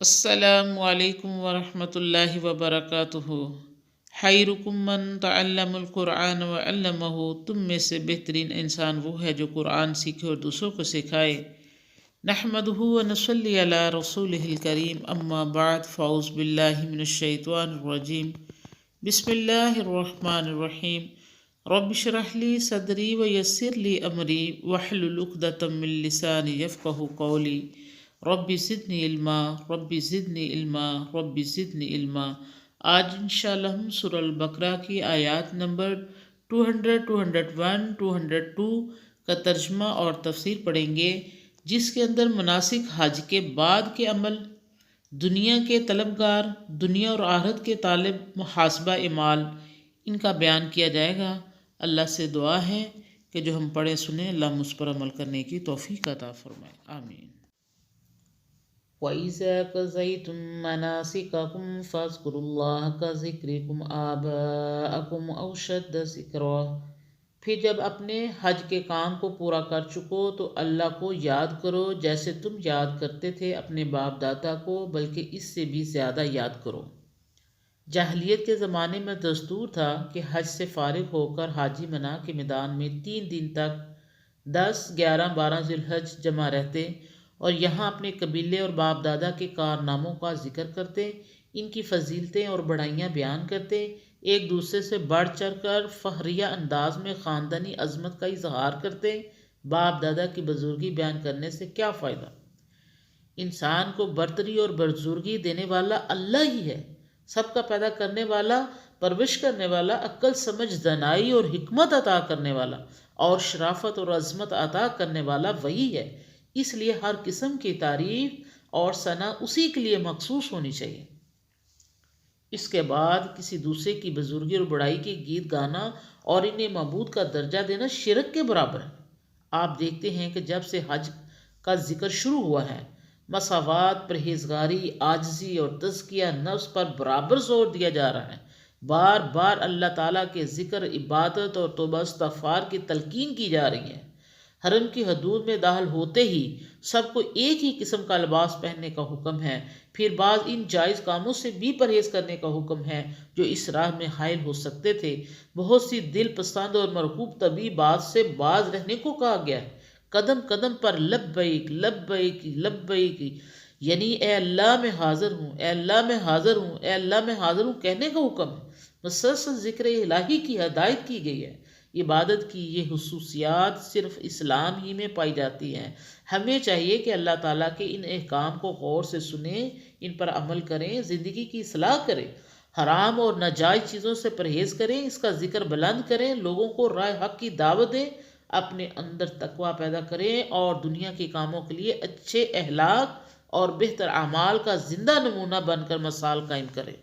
السلام علیکم ورحمۃ اللہ وبرکاتہ۔ خیرکم من تعلم القرآن وعلمہ، تم میں سے بہترین انسان وہ ہے جو قرآن سیکھے اور دوسروں کو سکھائے۔ نحمدہ ونصلی علی رسولہ الکریم، اما بعد، فاعوذ باللہ من الشیطان الرجیم، بسم اللہ الرحمن الرحیم۔ رب اشرح لی صدری ویسر لی امری واحلل عقدۃ من لسانی یفقہوا قولی۔ ربی زدنی علما، ربی زدنی علما، ربی زدنی علما۔ آج انشاءاللہ ہم سورہ البقرہ کی آیات نمبر 200، 201، 202 کا ترجمہ اور تفسیر پڑھیں گے، جس کے اندر مناسک حج کے بعد کے عمل، دنیا کے طلبگار، دنیا اور آخرت کے طالب، محاسبہ اعمال، ان کا بیان کیا جائے گا۔ اللہ سے دعا ہے کہ جو ہم پڑھیں سنیں، اللہ مجھ پر عمل کرنے کی توفیق عطا فرمائے، آمین۔ وَإِذَا قَضَيْتُم مَّنَاسِكَكُمْ فَاذْكُرُوا اللَّهَ كَذِكْرِكُمْ آبَاءَكُمْ أَوْ أَشَدَّ ذِكْرًا۔ پھر جب اپنے حج کے کام کو پورا کر چکو تو اللہ کو یاد کرو جیسے تم یاد کرتے تھے اپنے باپ دادا کو، بلکہ اس سے بھی زیادہ یاد کرو۔ جاہلیت کے زمانے میں دستور تھا کہ حج سے فارغ ہو کر حاجی منا کے میدان میں 3 دن تک 10، 11، 12 ذی الحج جمع رہتے اور یہاں اپنے قبیلے اور باپ دادا کے کارناموں کا ذکر کرتے، ان کی فضیلتیں اور بڑائیاں بیان کرتے، ایک دوسرے سے بڑھ چڑھ کر فخریہ انداز میں خاندانی عظمت کا اظہار کرتے۔ باپ دادا کی بزرگی بیان کرنے سے کیا فائدہ؟ انسان کو برتری اور بزرگی دینے والا اللہ ہی ہے، سب کا پیدا کرنے والا، پرورش کرنے والا، عقل سمجھ دانائی اور حکمت عطا کرنے والا اور شرافت اور عظمت عطا کرنے والا وہی ہے۔ اس لیے ہر قسم کی تعریف اور ثنا اسی کے لیے مخصوص ہونی چاہیے۔ اس کے بعد کسی دوسرے کی بزرگی اور بڑائی کے گیت گانا اور انہیں معبود کا درجہ دینا شرک کے برابر ہے۔ آپ دیکھتے ہیں کہ جب سے حج کا ذکر شروع ہوا ہے، مساوات، پرہیزگاری، عاجزی اور تزکیہ نفس پر برابر زور دیا جا رہا ہے۔ بار بار اللہ تعالیٰ کے ذکر، عبادت اور توبہ استغفار کی تلقین کی جا رہی ہے۔ حرم کی حدود میں داخل ہوتے ہی سب کو ایک ہی قسم کا لباس پہننے کا حکم ہے، پھر بعض ان جائز کاموں سے بھی پرہیز کرنے کا حکم ہے جو اس راہ میں حائل ہو سکتے تھے۔ بہت سی دل پسند اور مرغوب طبی بات سے باز رہنے کو کہا گیا ہے۔ قدم قدم پر لبیک لبیک لبیک، یعنی اے اللہ میں حاضر ہوں، اے اللہ میں حاضر ہوں، اے اللہ میں حاضر ہوں کہنے کا حکم ہے۔ مسلسل ذکر الہی کی ہدایت کی گئی ہے۔ عبادت کی یہ خصوصیات صرف اسلام ہی میں پائی جاتی ہیں۔ ہمیں چاہیے کہ اللہ تعالیٰ کے ان احکام کو غور سے سنیں، ان پر عمل کریں، زندگی کی اصلاح کریں، حرام اور ناجائز چیزوں سے پرہیز کریں، اس کا ذکر بلند کریں، لوگوں کو راہ حق کی دعوت دیں، اپنے اندر تقویٰ پیدا کریں اور دنیا کے کاموں کے لیے اچھے اخلاق اور بہتر اعمال کا زندہ نمونہ بن کر مثال قائم کریں۔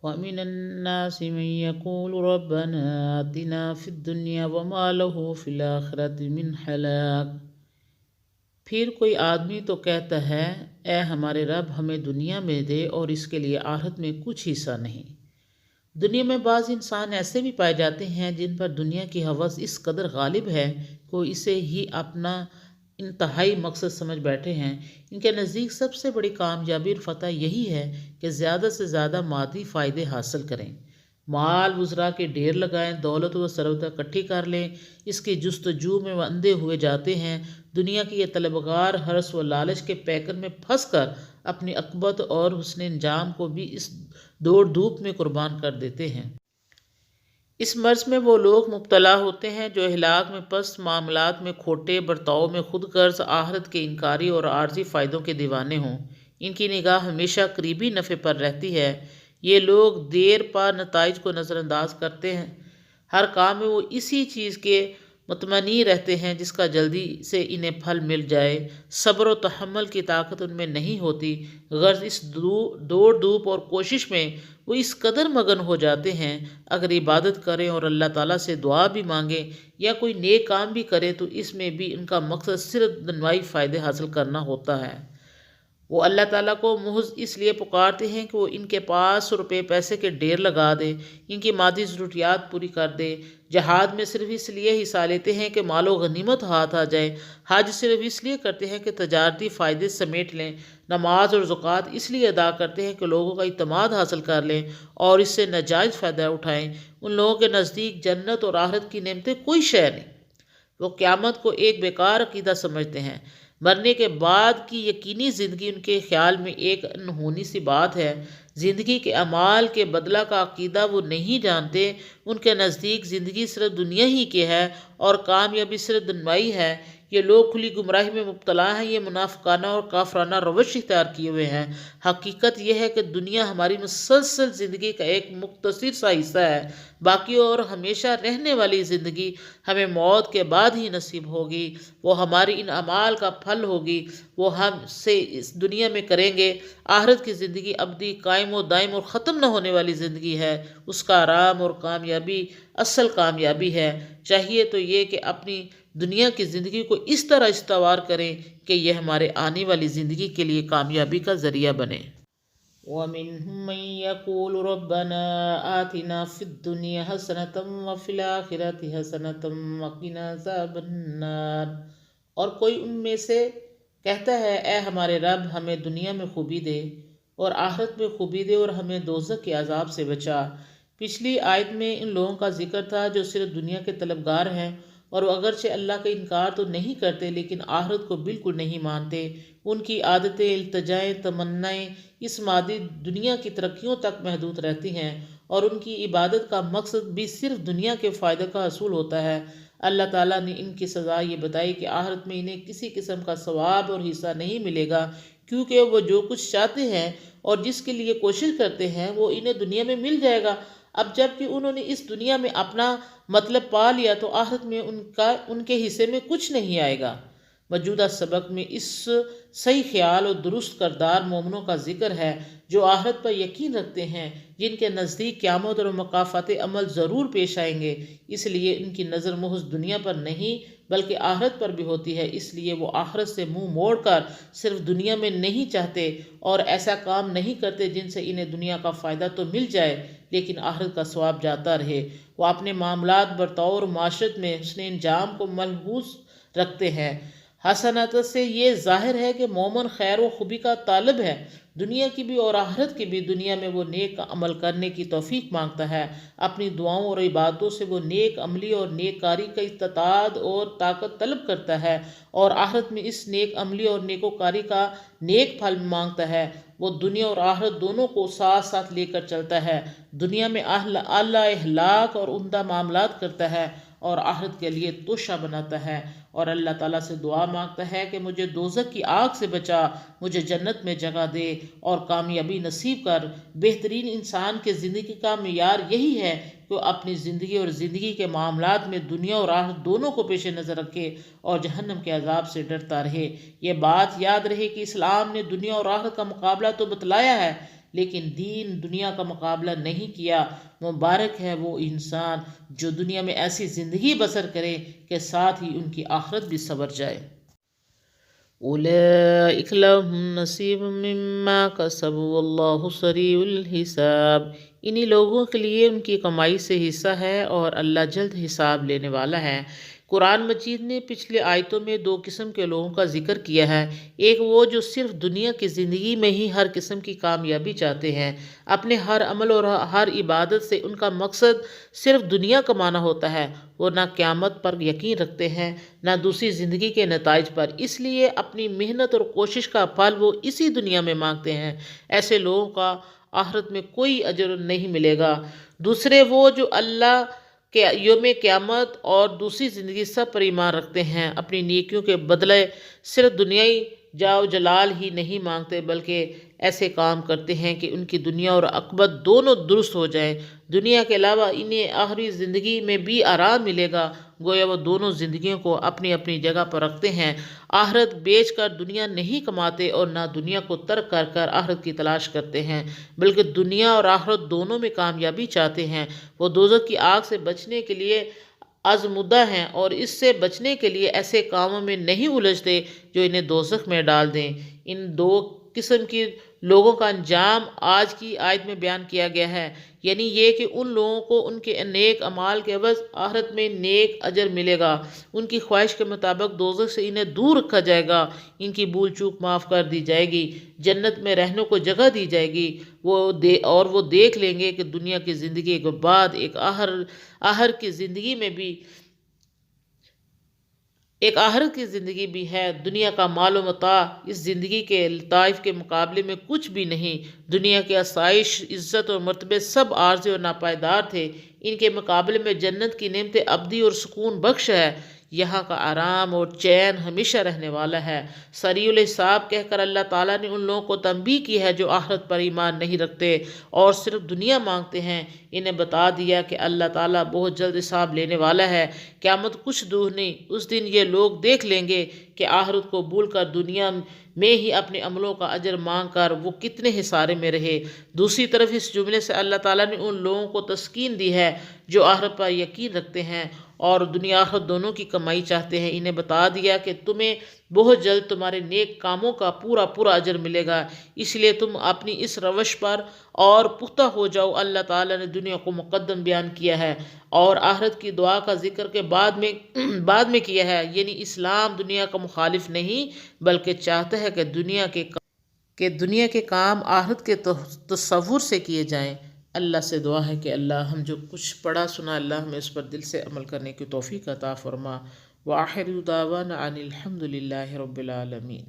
وَمِنَ النَّاسِ مَن يَقُولُ رَبَّنَا آتِنَا فِي الدُّنْيَا وَمَا لَهُ فِي الْآخِرَةِ مِنْ خَلَاقٍ۔ پھر کوئی آدمی تو کہتا ہے، اے ہمارے رب ہمیں دنیا میں دے اور اس کے لیے آخرت میں کچھ حصہ نہیں۔ دنیا میں بعض انسان ایسے بھی پائے جاتے ہیں جن پر دنیا کی ہوس اس قدر غالب ہے کہ وہ اسے ہی اپنا انتہائی مقصد سمجھ بیٹھے ہیں۔ ان کے نزدیک سب سے بڑی کامیابی اور فتح یہی ہے کہ زیادہ سے زیادہ مادی فائدے حاصل کریں، مال وزرا کے ڈھیر لگائیں، دولت و ثروت اکٹھی کر لیں۔ اس کی جستجو میں وہ اندھے ہوئے جاتے ہیں۔ دنیا کے یہ طلبگار حرص و لالچ کے پیکر میں پھنس کر اپنی عقبت اور حسن انجام کو بھی اس دوڑ دھوپ میں قربان کر دیتے ہیں۔ اس مرض میں وہ لوگ مبتلا ہوتے ہیں جو اخلاق میں پست، معاملات میں کھوٹے، برتاؤ میں خود غرض، آخرت کے انکاری اور عارضی فائدوں کے دیوانے ہوں۔ ان کی نگاہ ہمیشہ قریبی نفع پر رہتی ہے۔ یہ لوگ دیر پا نتائج کو نظر انداز کرتے ہیں۔ ہر کام میں وہ اسی چیز کے متمنی رہتے ہیں جس کا جلدی سے انہیں پھل مل جائے۔ صبر و تحمل کی طاقت ان میں نہیں ہوتی، غرض اس دوڑ دھوپ اور کوشش میں وہ اس قدر مگن ہو جاتے ہیں، اگر عبادت کریں اور اللہ تعالیٰ سے دعا بھی مانگیں یا کوئی نیک کام بھی کریں تو اس میں بھی ان کا مقصد صرف دنیاوی فائدے حاصل کرنا ہوتا ہے۔ وہ اللہ تعالیٰ کو محض اس لیے پکارتے ہیں کہ وہ ان کے پاس روپے پیسے کے ڈھیر لگا دے، ان کی مادی ضروریات پوری کر دے۔ جہاد میں صرف اس لیے حصہ لیتے ہیں کہ مال و غنیمت ہاتھ آ جائے۔ حج صرف اس لیے کرتے ہیں کہ تجارتی فائدے سمیٹ لیں۔ نماز اور زکوٰۃ اس لیے ادا کرتے ہیں کہ لوگوں کا اعتماد حاصل کر لیں اور اس سے ناجائز فائدہ اٹھائیں۔ ان لوگوں کے نزدیک جنت اور آخرت کی نعمتیں کوئی شے نہیں۔ وہ قیامت کو ایک بیکار عقیدہ سمجھتے ہیں۔ مرنے کے بعد کی یقینی زندگی ان کے خیال میں ایک انہونی سی بات ہے۔ زندگی کے اعمال کے بدلہ کا عقیدہ وہ نہیں جانتے۔ ان کے نزدیک زندگی صرف دنیا ہی کی ہے اور کامیابی صرف دنیاوی ہے۔ یہ لوگ کھلی گمراہی میں مبتلا ہیں، یہ منافقانہ اور کافرانہ روش اختیار کیے ہوئے ہیں۔ حقیقت یہ ہے کہ دنیا ہماری مسلسل زندگی کا ایک مختصر سا حصہ ہے، باقی اور ہمیشہ رہنے والی زندگی ہمیں موت کے بعد ہی نصیب ہوگی۔ وہ ہماری ان اعمال کا پھل ہوگی، وہ ہم سے اس دنیا میں کریں گے۔ آخرت کی زندگی ابدی، قائم و دائم اور ختم نہ ہونے والی زندگی ہے۔ اس کا آرام اور کامیابی اصل کامیابی ہے۔ چاہیے تو یہ کہ اپنی دنیا کی زندگی کو اس طرح استوار کریں کہ یہ ہمارے آنے والی زندگی کے لیے کامیابی کا ذریعہ بنے۔ وَمِنْهُمْ مَنْ يَقُولُ رَبَّنَا آتِنَا فِي الدُّنْيَا حَسَنَةً وَفِي الْآخِرَةِ حَسَنَةً وَقِنَا عَذَابَ النَّارِ، اور کوئی ان میں سے کہتا ہے اے ہمارے رب ہمیں دنیا میں خوبی دے اور آخرت میں خوبی دے اور ہمیں دوزخ کے عذاب سے بچا۔ پچھلی آیت میں ان لوگوں کا ذکر تھا جو صرف دنیا کے طلبگار ہیں اور وہ اگرچہ اللہ کا انکار تو نہیں کرتے لیکن آخرت کو بالکل نہیں مانتے۔ ان کی عادتیں، التجائیں، تمنائیں اس مادی دنیا کی ترقیوں تک محدود رہتی ہیں اور ان کی عبادت کا مقصد بھی صرف دنیا کے فائدے کا حصول ہوتا ہے۔ اللہ تعالیٰ نے ان کی سزا یہ بتائی کہ آخرت میں انہیں کسی قسم کا ثواب اور حصہ نہیں ملے گا، کیونکہ وہ جو کچھ چاہتے ہیں اور جس کے لیے کوشش کرتے ہیں وہ انہیں دنیا میں مل جائے گا۔ اب جب کہ انہوں نے اس دنیا میں اپنا مطلب پا لیا تو آخرت میں ان کے حصے میں کچھ نہیں آئے گا۔ موجودہ سبق میں اس صحیح خیال اور درست کردار مومنوں کا ذکر ہے جو آخرت پر یقین رکھتے ہیں، جن کے نزدیک قیامت اور مکافات عمل ضرور پیش آئیں گے۔ اس لیے ان کی نظر محض دنیا پر نہیں بلکہ آخرت پر بھی ہوتی ہے، اس لیے وہ آخرت سے منہ موڑ کر صرف دنیا میں نہیں چاہتے اور ایسا کام نہیں کرتے جن سے انہیں دنیا کا فائدہ تو مل جائے لیکن آخرت کا ثواب جاتا رہے۔ وہ اپنے معاملات، برتاؤ اور معاشرت میں حسن انجام کو ملحوظ رکھتے ہیں۔ حسنات سے یہ ظاہر ہے کہ مومن خیر و خوبی کا طالب ہے، دنیا کی بھی اور آخرت کی بھی۔ دنیا میں وہ نیک عمل کرنے کی توفیق مانگتا ہے، اپنی دعاؤں اور عبادتوں سے وہ نیک عملی اور نیک کاری کا استطاعت اور طاقت طلب کرتا ہے اور آخرت میں اس نیک عملی اور نیکوکاری کا نیک پھل مانگتا ہے۔ وہ دنیا اور آخرت دونوں کو ساتھ ساتھ لے کر چلتا ہے، دنیا میں اعلیٰ اخلاق اور عمدہ معاملات کرتا ہے اور آخرت کے لیے توشہ بناتا ہے اور اللہ تعالیٰ سے دعا مانگتا ہے کہ مجھے دوزخ کی آگ سے بچا، مجھے جنت میں جگہ دے اور کامیابی نصیب کر۔ بہترین انسان کے زندگی کا معیار یہی ہے کہ وہ اپنی زندگی اور زندگی کے معاملات میں دنیا اور آخرت دونوں کو پیش نظر رکھے اور جہنم کے عذاب سے ڈرتا رہے۔ یہ بات یاد رہے کہ اسلام نے دنیا اور آخرت کا مقابلہ تو بتلایا ہے لیکن دین دنیا کا مقابلہ نہیں کیا۔ مبارک ہے وہ انسان جو دنیا میں ایسی زندگی بسر کرے کہ ساتھ ہی ان کی آخرت بھی سنور جائے۔ اولئک لہم نصیب مما کسبوا واللہ سریع الحساب، انہی لوگوں کے لیے ان کی کمائی سے حصہ ہے اور اللہ جلد حساب لینے والا ہے۔ قرآن مجید نے پچھلے آیتوں میں دو قسم کے لوگوں کا ذکر کیا ہے۔ ایک وہ جو صرف دنیا کی زندگی میں ہی ہر قسم کی کامیابی چاہتے ہیں، اپنے ہر عمل اور ہر عبادت سے ان کا مقصد صرف دنیا کمانا ہوتا ہے۔ وہ نہ قیامت پر یقین رکھتے ہیں نہ دوسری زندگی کے نتائج پر، اس لیے اپنی محنت اور کوشش کا پھل وہ اسی دنیا میں مانگتے ہیں۔ ایسے لوگوں کا آخرت میں کوئی اجر نہیں ملے گا۔ دوسرے وہ جو اللہ کہ یوم قیامت اور دوسری زندگی سب پر ایمان رکھتے ہیں، اپنی نیکیوں کے بدلے صرف دنیائی جاؤ جلال ہی نہیں مانگتے بلکہ ایسے کام کرتے ہیں کہ ان کی دنیا اور عاقبت دونوں درست ہو جائیں۔ دنیا کے علاوہ انہیں آخری زندگی میں بھی آرام ملے گا، گویا وہ دونوں زندگیوں کو اپنی اپنی جگہ پر رکھتے ہیں۔ آخرت بیچ کر دنیا نہیں کماتے اور نہ دنیا کو ترک کر کر آخرت کی تلاش کرتے ہیں بلکہ دنیا اور آخرت دونوں میں کامیابی چاہتے ہیں۔ وہ دوزخ کی آگ سے بچنے کے لیے آزمودہ ہیں اور اس سے بچنے کے لیے ایسے کاموں میں نہیں الجھتے جو انہیں دوزخ میں ڈال دیں۔ ان دو قسم کی لوگوں کا انجام آج کی آیت میں بیان کیا گیا ہے، یعنی یہ کہ ان لوگوں کو ان کے نیک اعمال کے عوض آخرت میں نیک اجر ملے گا، ان کی خواہش کے مطابق دوزخ سے انہیں دور رکھا جائے گا، ان کی بھول چوک معاف کر دی جائے گی، جنت میں رہنے کو جگہ دی جائے گی، اور وہ دیکھ لیں گے کہ دنیا کی زندگی کے بعد آخرت کی زندگی بھی ہے۔ دنیا کا مال و متاع اس زندگی کے لطائف کے مقابلے میں کچھ بھی نہیں۔ دنیا کی آسائش، عزت اور مرتبے سب عارضی اور ناپائیدار تھے، ان کے مقابلے میں جنت کی نعمتیں ابدی اور سکون بخش ہے، یہاں کا آرام اور چین ہمیشہ رہنے والا ہے۔ سریع الحساب کہہ کر اللہ تعالیٰ نے ان لوگوں کو تنبیہ کی ہے جو آخرت پر ایمان نہیں رکھتے اور صرف دنیا مانگتے ہیں، انہیں بتا دیا کہ اللہ تعالیٰ بہت جلد حساب لینے والا ہے، قیامت کچھ دور نہیں، اس دن یہ لوگ دیکھ لیں گے کہ آخرت کو بھول کر دنیا میں ہی اپنے عملوں کا اجر مانگ کر وہ کتنے خسارے میں رہے۔ دوسری طرف اس جملے سے اللہ تعالیٰ نے ان لوگوں کو تسکین دی ہے جو آخرت پر یقین رکھتے ہیں اور دنیا آخرت دونوں کی کمائی چاہتے ہیں، انہیں بتا دیا کہ تمہیں بہت جلد تمہارے نیک کاموں کا پورا اجر ملے گا، اس لیے تم اپنی اس روش پر اور پختہ ہو جاؤ۔ اللہ تعالیٰ نے دنیا کو مقدم بیان کیا ہے اور آخرت کی دعا کا ذکر کے بعد میں کیا ہے، یعنی اسلام دنیا کا مخالف نہیں بلکہ چاہتا ہے کہ دنیا کے کام آخرت کے تصور سے کیے جائیں۔ اللہ سے دعا ہے کہ اللہ ہم جو کچھ پڑھا سنا، اللہ ہمیں اس پر دل سے عمل کرنے کی توفیق عطا فرما۔ وآخر دعوانا ان الحمد للہ رب العالمین۔